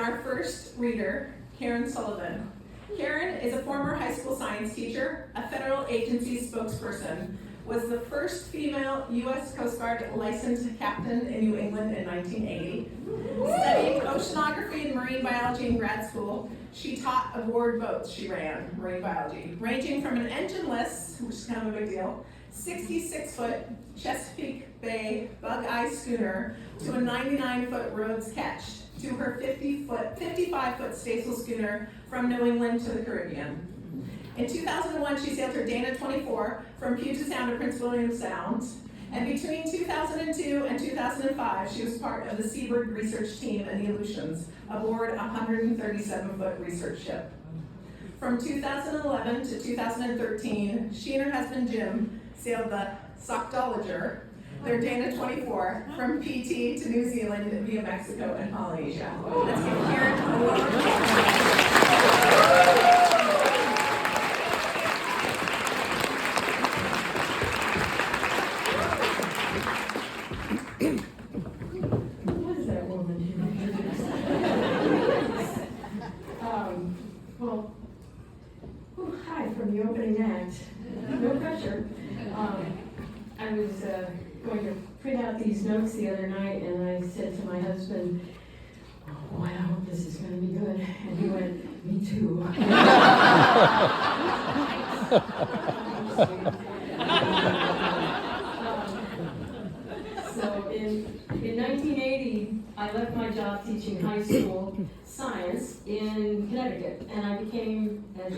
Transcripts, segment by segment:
our first reader, Karen Sullivan. Karen is a former high school science teacher, a federal agency spokesperson, was the first female U.S. Coast Guard licensed captain in New England in 1980. Studying oceanography and marine biology in grad school, she taught aboard boats she ran, marine biology, ranging from an engineless, which is kind of a big deal, 66-foot Chesapeake Bay bug-eye schooner to a 99-foot Rhodes Ketch, to her 55-foot Stacel schooner from New England to the Caribbean. In 2001, she sailed her Dana 24 from Puget Sound to Prince William Sound, and between 2002 and 2005, she was part of the Seabird research team in the Aleutians aboard a 137-foot research ship. From 2011 to 2013, she and her husband Jim sailed the Sockdolager, their Dana 24, from PT to New Zealand via Mexico and Polynesia. Let's give Karen a warm applause. Hi from the opening act. No pressure. I was going to print out these notes the other night, and I said to my husband, "Oh, I hope this is going to be good." And he went, "Me too." So in 1980, I left my job teaching high school science in Connecticut, and I became, as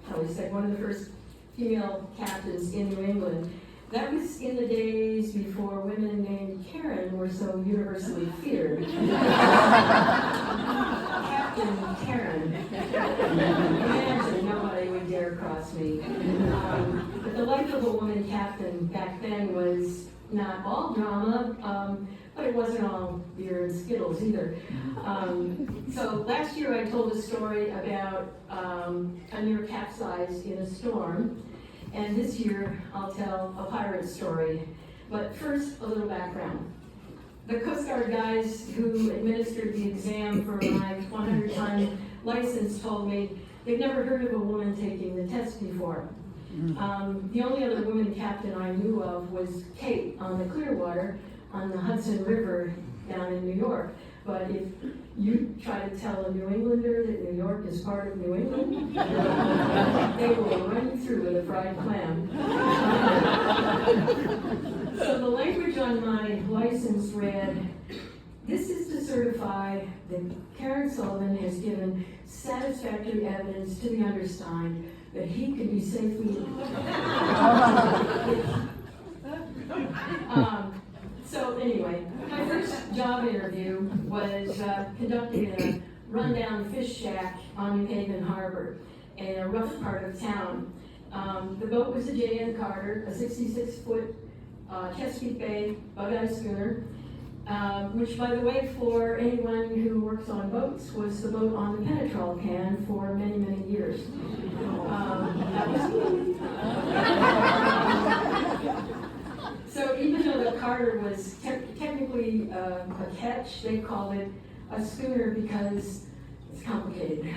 Kelly said, one of the first female captains in New England. That was in the days before women named Karen were so universally feared. Captain Karen. Imagine nobody would dare cross me. But the life of a woman captain back then was not all drama, but it wasn't all beer and Skittles either. So last year I told a story about a near capsize in a storm, and this year I'll tell a pirate story. But first, a little background. The Coast Guard guys who administered the exam for my 100-ton license told me they'd never heard of a woman taking the test before. The only other woman captain I knew of was Kate on the Clearwater on the Hudson River down in New York. But if you try to tell a New Englander that New York is part of New England, they will run you through with a fried clam. So the language on my license read, "This is to certify that Karen Sullivan has given satisfactory evidence to the undersigned that he can be safely..." So anyway, my first job interview was conducted in a rundown fish shack on New Haven Harbor in a rough part of town. The boat was a J.N. Carter, a 66-foot Chesapeake Bay bug-eye schooner, which, by the way, for anyone who works on boats, was the boat on the Penetrol can for many, many years. That was me. So even though the Carter was technically a ketch, they called it a schooner because it's complicated.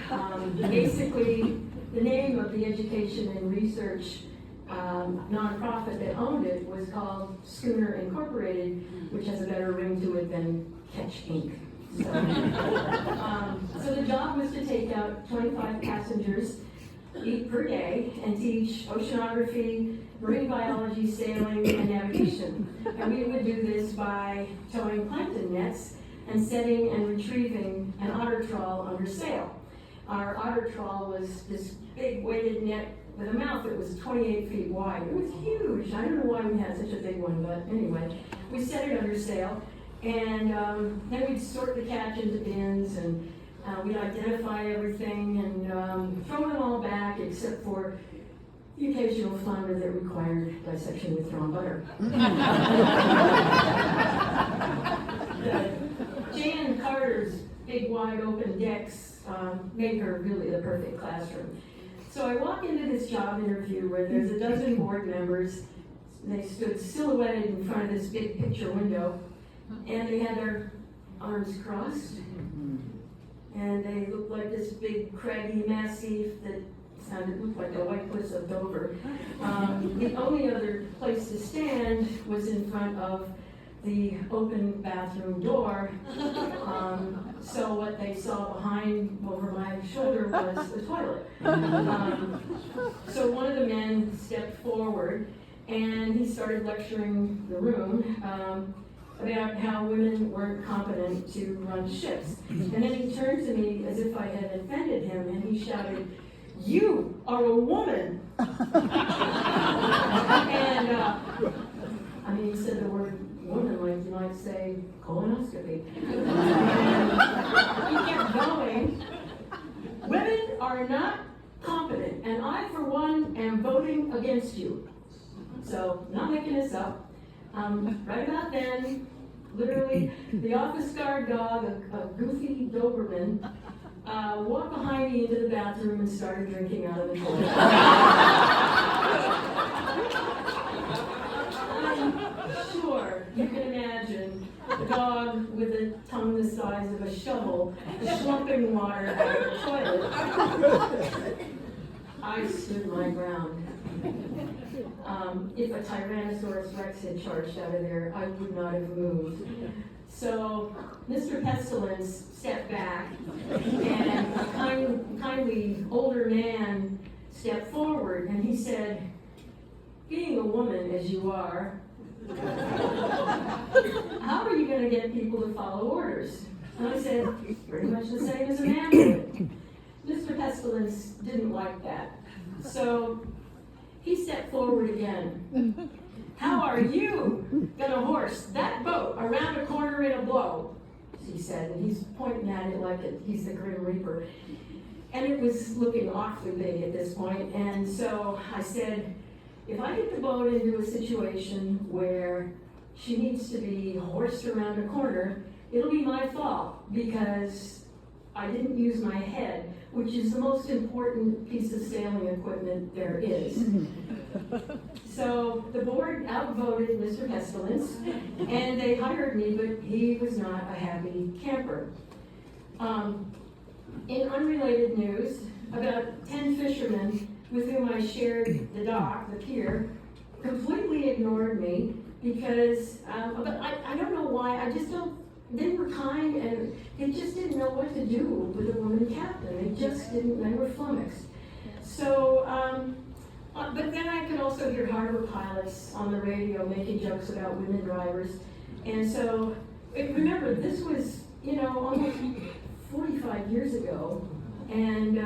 Basically, the name of the education and research nonprofit that owned it was called Schooner Incorporated, which has a better ring to it than Ketch Inc. So the job was to take out 25 passengers per day and teach oceanography, marine biology, sailing, and navigation. And we would do this by towing plankton nets and setting and retrieving an otter trawl under sail. Our otter trawl was this big weighted net with a mouth that was 28 feet wide. It was huge. I don't know why we had such a big one, but anyway, we set it under sail, and then we'd sort the catch into bins, and we'd identify everything and throw them all back except for the occasional flounder that required dissection with drawn butter. Jan Carter's big wide open decks made her really the perfect classroom. So I walk into this job interview where there's a dozen board members. They stood silhouetted in front of this big picture window, and they had their arms crossed and they looked like this big craggy mastiff that looked like the White Cliffs of Dover. The only other place to stand was in front of the open bathroom door. So what they saw behind over my shoulder was the toilet. So one of the men stepped forward and he started lecturing the room about how women weren't competent to run ships. And then he turned to me as if I had offended him and he shouted, "You are a woman!" And I mean, he said the word woman like you might say colonoscopy. And he kept going. "Women are not competent, and I, for one, am voting against you." So, not making this up. Right about then, literally, the office guard dog, a goofy Doberman, walked behind me into the bathroom and started drinking out of the toilet. I'm sure you can imagine a dog with a tongue the size of a shovel slumping water out of the toilet. I stood my ground. If a Tyrannosaurus Rex had charged out of there, I would not have moved. So Mr. Pestilence stepped back, and a kindly older man stepped forward, and he said, "Being a woman as you are, how are you going to get people to follow orders?" And I said, "Pretty much the same as a man would." Mr. Pestilence didn't like that. So he stepped forward again. "How are you going to horse that boat around a corner in a blow?" he said, and he's pointing at it like he's the Grim Reaper. And it was looking awfully big at this point, and so I said, "If I get the boat into a situation where she needs to be horsed around a corner, it'll be my fault because I didn't use my head, which is the most important piece of sailing equipment there is." So the board outvoted Mr. Pestilence, and they hired me, but he was not a happy camper. In unrelated news, about 10 fishermen with whom I shared the dock, the pier, completely ignored me because, but I don't know why, they were kind and they just didn't know what to do with a woman captain. They were flummoxed. So, but then I could also hear harbor pilots on the radio making jokes about women drivers. And so, remember, this was, almost 45 years ago. And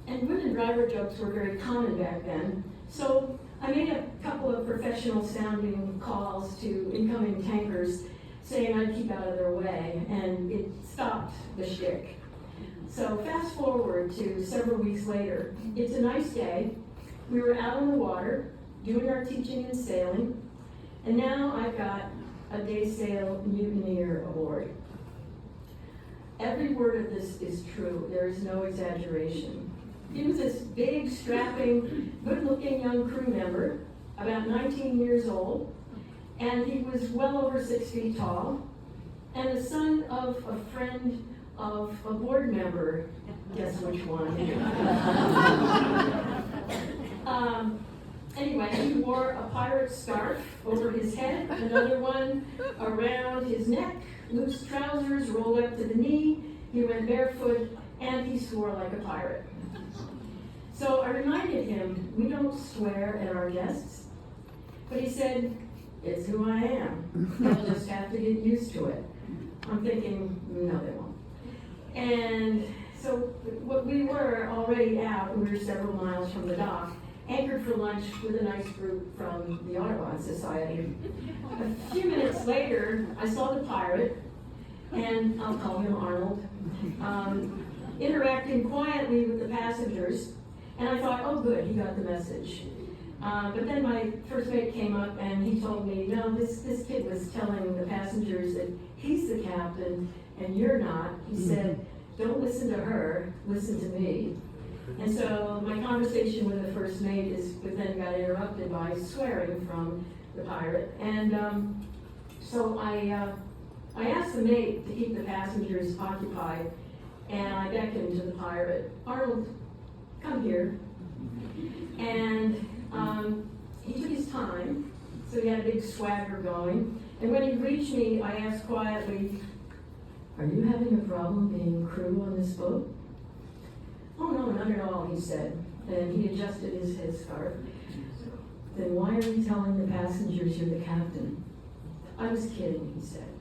women driver jokes were very common back then. So I made a couple of professional sounding calls to incoming tankers saying I'd keep out of their way, and it stopped the shtick. So fast forward to several weeks later. It's a nice day. We were out on the water doing our teaching and sailing, and now I've got a day sail mutineer award. Every word of this is true. There is no exaggeration. He was this big, strapping, good-looking young crew member, about 19 years old, and he was well over 6 feet tall, and the son of a friend of a board member. Guess which one? Anyway, he wore a pirate scarf over his head, another one around his neck, loose trousers rolled up to the knee, he went barefoot, and he swore like a pirate. So I reminded him, we don't swear at our guests, but he said, it's who I am. They'll just have to get used to it. I'm thinking, no, they won't. And so we were already out, we were several miles from the dock, anchored for lunch with a nice group from the Audubon Society. A few minutes later, I saw the pirate, and I'll call him Arnold, interacting quietly with the passengers, and I thought, oh good, he got the message. But then my first mate came up and he told me, no, this kid was telling the passengers that he's the captain and you're not. He said, don't listen to her, listen to me. And so my conversation with the first mate then got interrupted by swearing from the pirate. And so I asked the mate to keep the passengers occupied, And I beckoned to the pirate, Arnold, come here. And he took his time, so he had a big swagger going. And when he reached me, I asked quietly, are you having a problem being crew on this boat? Oh no, not at all, he said. And he adjusted his headscarf. Then why are you telling the passengers you're the captain? I was kidding, he said.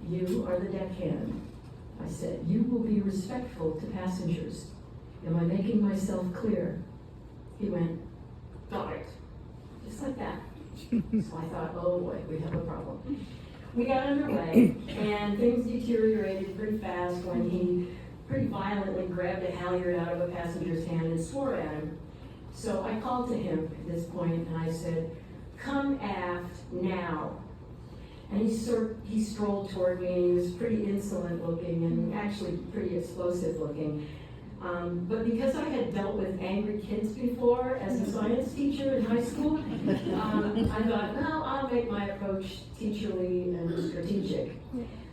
You are the deckhand. I said, you will be respectful to passengers. Am I making myself clear? He went, got it. Just like that. So I thought, oh boy, we have a problem. We got underway, and things deteriorated pretty fast when he pretty violently grabbed a halyard out of a passenger's hand and swore at him. So I called to him at this point and I said, come aft now. And he strolled toward me, and he was pretty insolent looking and actually pretty explosive looking. But because I had dealt with angry kids before as a science teacher in high school, I thought, well, I'll make my approach teacherly and strategic.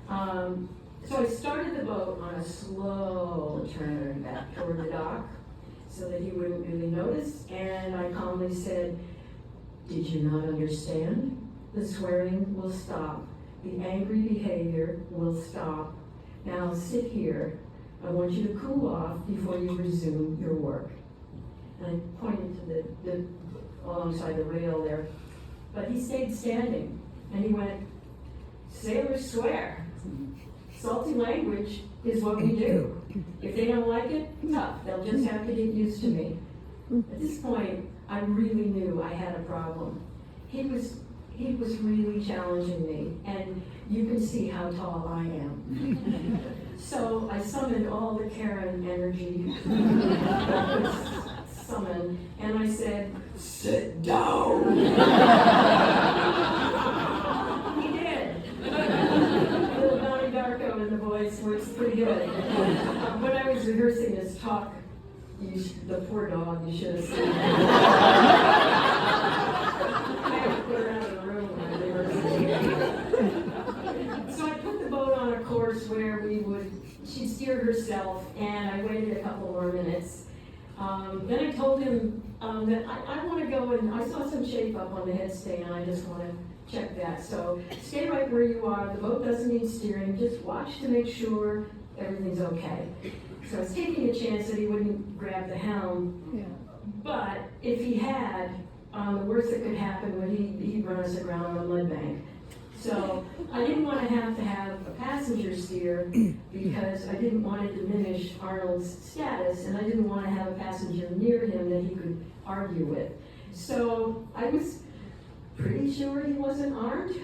So I started the boat on a slow turn back toward the dock so that he wouldn't really notice, and I calmly said, did you not understand? The swearing will stop. The angry behavior will stop. Now sit here. I want you to cool off before you resume your work. And I pointed to the alongside the rail there. But he stayed standing, and he went, sailors swear. Salty language is what we do. If they don't like it, tough. They'll just have to get used to me. At this point, I really knew I had a problem. He was really challenging me, and you can see how tall I am. So I summoned all the Karen energy that was summoned, and I said, sit down. He did. A little Donnie Darko in the voice works pretty good. When I was rehearsing this talk, the poor dog, you should have seen it. I had to put her out of the room when I rehearsed. So I put the boat on a course where she'd steer herself, and I waited a couple more minutes. Then I told him that I want to go, and I saw some shape up on the headstay, and I just want to check that. So stay right where you are. The boat doesn't need steering. Just watch to make sure everything's okay. So I was taking a chance that he wouldn't grab the helm. Yeah. But if he had, the worst that could happen would he'd run us aground on a mud bank. So I didn't want to have a passenger steer because I didn't want to diminish Arnold's status, and I didn't want to have a passenger near him that he could argue with. So I was pretty sure he wasn't armed,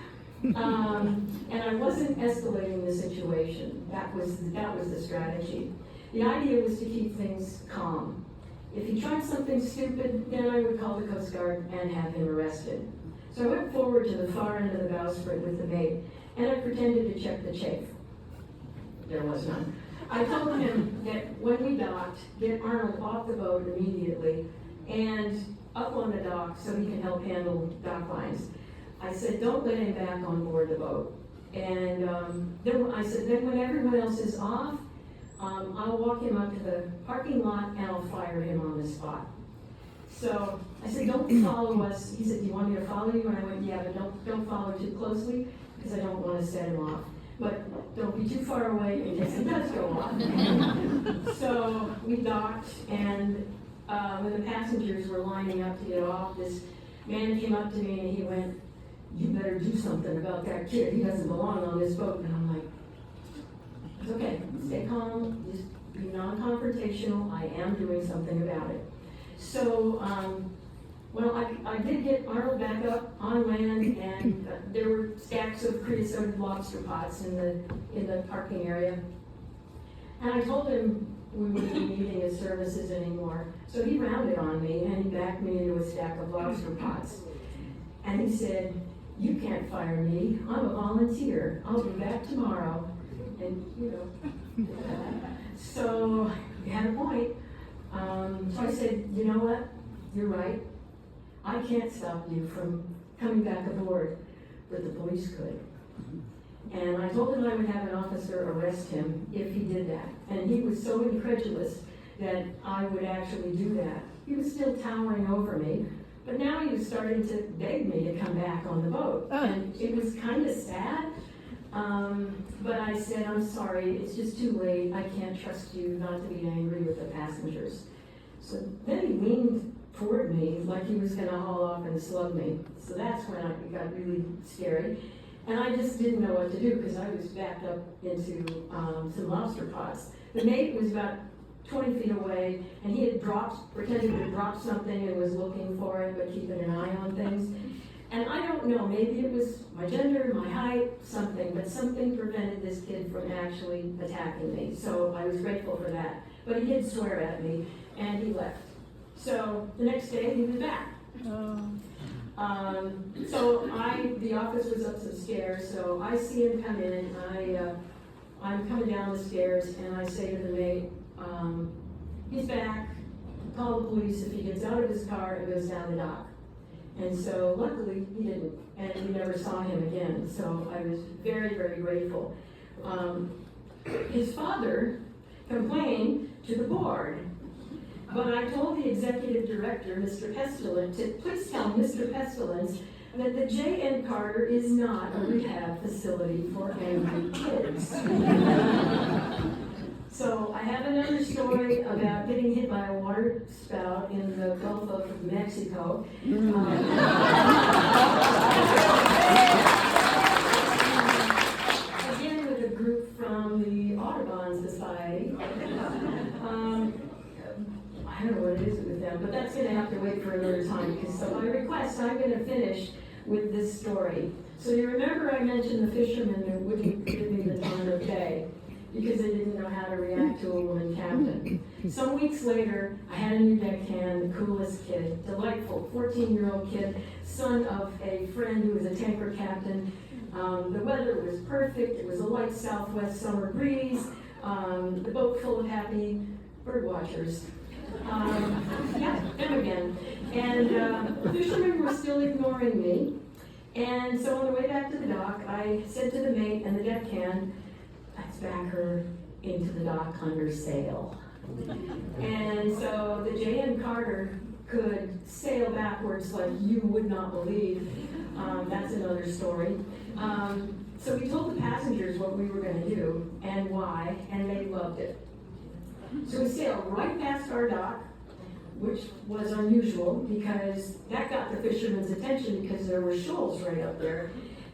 and I wasn't escalating the situation. That was the strategy. The idea was to keep things calm. If he tried something stupid, then I would call the Coast Guard and have him arrested. So I went forward to the far end of the bowsprit with the mate, and I pretended to check the chafe. There was none. I told him that when we docked, get Arnold off the boat immediately and up on the dock so he can help handle dock lines. I said, don't let him back on board the boat. And then I said, then when everyone else is off, I'll walk him up to the parking lot and I'll fire him on the spot. So I said, don't follow us. He said, do you want me to follow you? And I went, yeah, but don't follow too closely because I don't want to set him off. But don't be too far away in case he does go off. So we docked, and when the passengers were lining up to get off, this man came up to me and he went, you better do something about that kid. He doesn't belong on this boat. And I'm like, it's okay, stay calm, just be non-confrontational. I am doing something about it. So, well, I did get Arnold back up on land, and there were stacks of creosoted lobster pots in the parking area. And I told him we wouldn't be needing his services anymore. So he rounded on me and he backed me into a stack of lobster pots. And he said, you can't fire me, I'm a volunteer. I'll be back tomorrow. And, you know, so he had a point. So I said, you know what, you're right. I can't stop you from coming back aboard, but the police could. And I told him I would have an officer arrest him if he did that. And he was so incredulous that I would actually do that. He was still towering over me, but now he was starting to beg me to come back on the boat. And it was kind of sad, but I said, I'm sorry, it's just too late. I can't trust you not to be angry with the passengers. So then he leaned toward me like he was gonna haul off and slug me. So that's when it got really scary. And I just didn't know what to do because I was backed up into some lobster pots. The mate was about 20 feet away, and he had pretended to drop something and was looking for it, but keeping an eye on things. And I don't know, maybe it was my gender, my height, something, but something prevented this kid from actually attacking me. So I was grateful for that. But he did swear at me, and he left. So the next day, he was back. So the office was up some stairs, so I see him come in, I'm coming down the stairs, and I say to the mate, he's back, call the police if he gets out of his car and goes down the dock. And so luckily he didn't, and we never saw him again, so I was very, very grateful. His father complained to the board, but I told the executive director, Mr. Pestilence, to please tell Mr. Pestilence that the J.N. Carter is not a rehab facility for angry kids. So I have another story about getting hit by a water spout in the Gulf of Mexico. Again with a group from the Audubon Society. I don't know what it is with them, but that's going to have to wait for another time, because so by request, I'm going to finish with this story. So you remember I mentioned the fishermen who wouldn't give me the time of day because they didn't know how to react to a woman captain. Some weeks later, I had a new deckhand, the coolest kid, delightful 14-year-old kid, son of a friend who was a tanker captain. The weather was perfect. It was a light southwest summer breeze. The boat full of happy bird watchers. Yeah, them again. And the fishermen were still ignoring me. And so on the way back to the dock, I said to the mate and the deckhand, let's back her into the dock under sail. And so the J.N. Carter could sail backwards like you would not believe. That's another story. So we told the passengers what we were going to do and why, and they loved it. So we sailed right past our dock, which was unusual because that got the fishermen's attention because there were shoals right up there.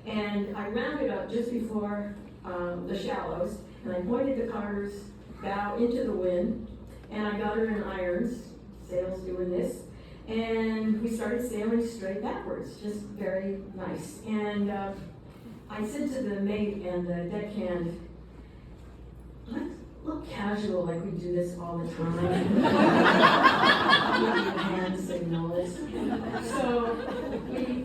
And I rounded up just before the shallows, and I pointed the Carter's bow into the wind, and I got her in irons, sails doing this, and we started sailing straight backwards, just very nice. And I said to the mate and the deckhand, let's look casual like we do this all the time. Hand signals. So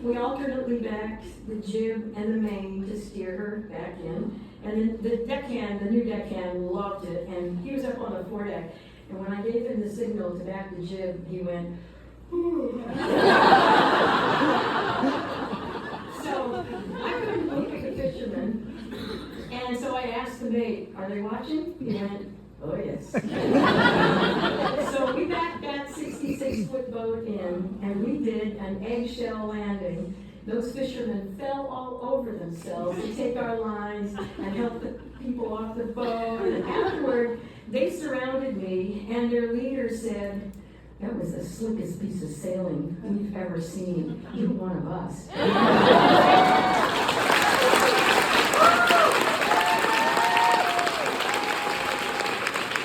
we alternately backed the jib and the main to steer her back in. And then the deckhand, the new deckhand, loved it, and he was up on the foredeck. And when I gave him the signal to back the jib, he went, ooh. So I couldn't look at the fishermen. And so I asked the mate, are they watching? He went, oh yes. So we backed that 66-foot boat in, and we did an eggshell landing. Those fishermen fell all over themselves to take our lines and help the people off the boat. And afterward, they surrounded me, and their leader said, that was the slickest piece of sailing we've ever seen. You're one of us.